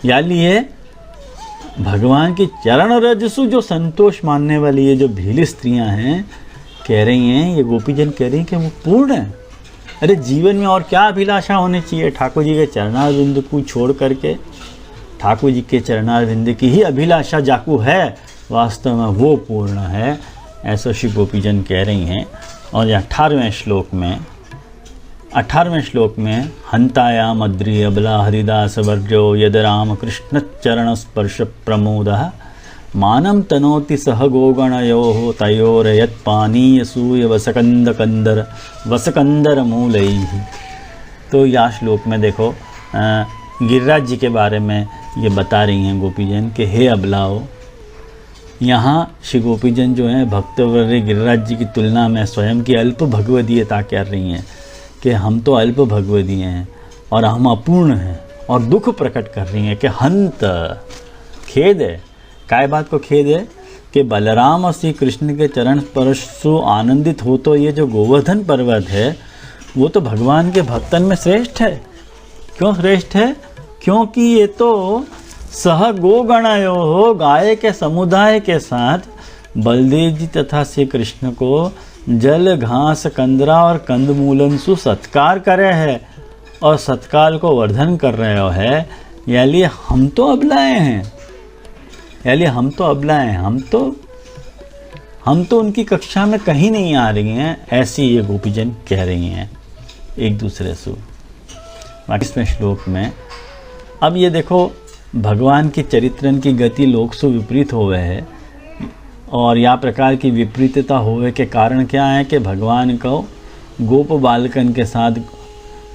या लिए भगवान की चरण रजसु जो संतोष मानने वाली ये जो भीली स्त्रियां हैं कह रही हैं, ये गोपीजन कह रही हैं कि वो पूर्ण है। अरे जीवन में और क्या अभिलाषा होनी चाहिए, ठाकुर जी के चरणारविंद को छोड़ करके ठाकुर जी के चरणारविंद की ही अभिलाषा जाकू है, वास्तव में वो पूर्ण है, ऐसा श्री गोपीजन कह रही हैं। और 18वें श्लोक में हंतायाम अद्रि अबला हरिदास वर्जो यद राम कृष्ण चरण स्पर्श प्रमोदः मानम तनोति सह गोगणयो तयोरयत पानीय सूय वसकंदर मूलैः। तो या श्लोक में देखो गिरिराज जी के बारे में ये बता रही हैं गोपीजन के हे अबलाओ। यहाँ श्री गोपीजन जो हैं भक्तवर्य गिरिराज जी की तुलना में स्वयं की अल्प भगवदीयता कर रही हैं कि हम तो अल्प भगवदीय हैं और हम अपूर्ण हैं, और दुख प्रकट कर रही हैं कि हंत खेद है। काय बात को खेद है कि बलराम और श्री कृष्ण के चरण स्पर्श से आनंदित हो तो ये जो गोवर्धन पर्वत है वो तो भगवान के भक्तन में श्रेष्ठ है। क्यों श्रेष्ठ है? क्योंकि ये तो सह गोगणयो हो, गाय के समुदाय के साथ बलदेव जी तथा श्री कृष्ण को जल घास कंदरा और कंदमूलन सु सत्कार करे है और सत्कार को वर्धन कर रहे हो है, यानी हम तो अबलाए हैं। यानी हम तो अबला हैं, हम तो उनकी कक्षा में कहीं नहीं आ रही हैं, ऐसी ये गोपीजन कह रही हैं एक दूसरे से। 22वें श्लोक में अब ये देखो, भगवान के चरित्रन की गति लोक से विपरीत होवे है, और या प्रकार की विपरीतता होवे के कारण क्या है कि भगवान को गोप बालकन के साथ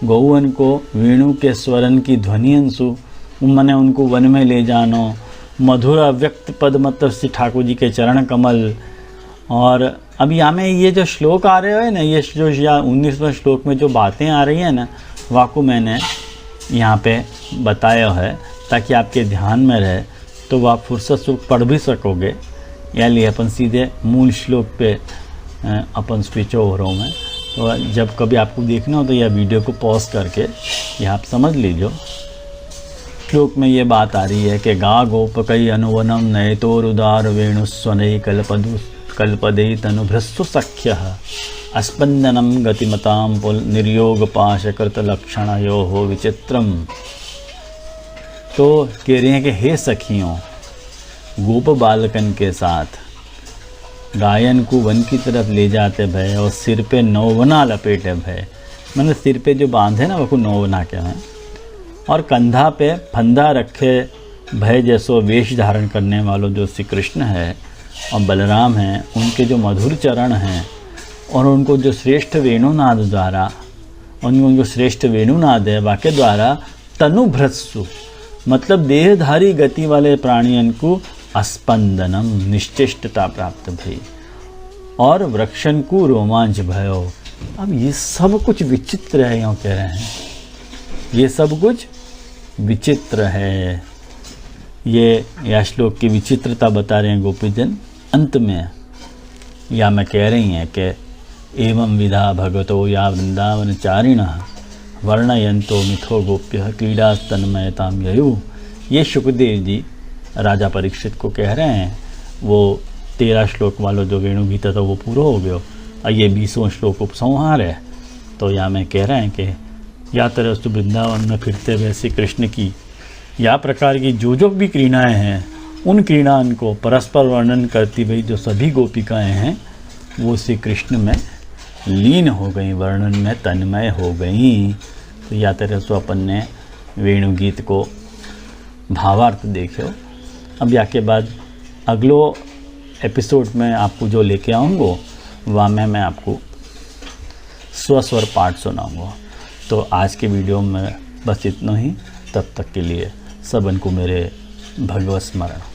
गौवन को वेणु के स्वरन की ध्वनि अंशु मैंने उनको वन में ले जानो, मधुर अव्यक्त पद मतलब श्री ठाकुर जी के चरण कमल। और अब यहाँ में ये जो श्लोक आ रहे हैं ना, ये जो या 19वें श्लोक में जो बातें आ रही हैं ना, वाकु मैंने यहाँ पे बताया है ताकि आपके ध्यान में रहे, तो आप फुर्सत से पढ़ भी सकोगे। यानी अपन सीधे मूल श्लोक पे अपन स्विच ओवर हो मैं, तो जब कभी आपको देखना हो तो यह वीडियो को पॉज करके यह आप समझ लीजिए। श्लोक में ये बात आ रही है कि गा गोपकई अनुवनम नयतोरुदार वेणुस्वनई कल्पदे तनुभ्रस्सु सख्य अस्पंदनम गतिमताम पुल निर्योग पाशकृत लक्षणयो हो विचित्रम। तो कह रहे हैं कि हे सखियों, गोप बालकन के साथ गायन को वन की तरफ ले जाते भय और सिर पे नौवना लपेटे भय, मैंने सिर पे जो बांधे ना वो नौवना के हैं, और कंधा पे फंदा रखे भय जैसो वेश धारण करने वालों जो श्री कृष्ण है और बलराम हैं, उनके जो मधुर चरण हैं और उनको जो श्रेष्ठ वेणुनाद द्वारा, उनको श्रेष्ठ वेणुनाद है वाक्य द्वारा तनुभ्रस्सु मतलब देहधारी गति वाले प्राणियन को अस्पंदनम निश्चेष्टता प्राप्त भई और वृक्षन को रोमांच भयो। अब ये सब कुछ विचित्र है, यूँ कह रहे हैं ये सब कुछ विचित्र है। ये या श्लोक की विचित्रता बता रहे हैं गोपीजन। अंत में या मैं कह रही हैं कि एवं विधा भगवतो या वृंदावन चारिणः वर्णयंतो मिथो गोप्य क्रीडा तन्मयताम ययु। ये शुकदेव जी राजा परीक्षित को कह रहे हैं। वो 13 श्लोक वालों जो वेणु गीता था वो पूरा हो गया, और ये 20वां श्लोक उपसंहार है। तो यहाँ में कह रहे हैं कि या तरस्तु वृंदावन में फिरते हुए श्री कृष्ण की या प्रकार की जो भी क्रीड़ाएँ हैं, उन क्रीड़ाओं को परस्पर वर्णन करती हुई जो सभी गोपिकाएँ हैं वो श्री कृष्ण में लीन हो गई, वर्णन में तन्मय हो गई। तो या तरह से अपन ने वेणु गीत को भावार्थ देखे। अब या के बाद अगलो एपिसोड में आपको जो लेके आऊँगा वह मैं आपको स्वस्वर पाठ सुनाऊँगा। तो आज के वीडियो में बस इतना ही। तब तक के लिए सबन को मेरे भगवत स्मरण।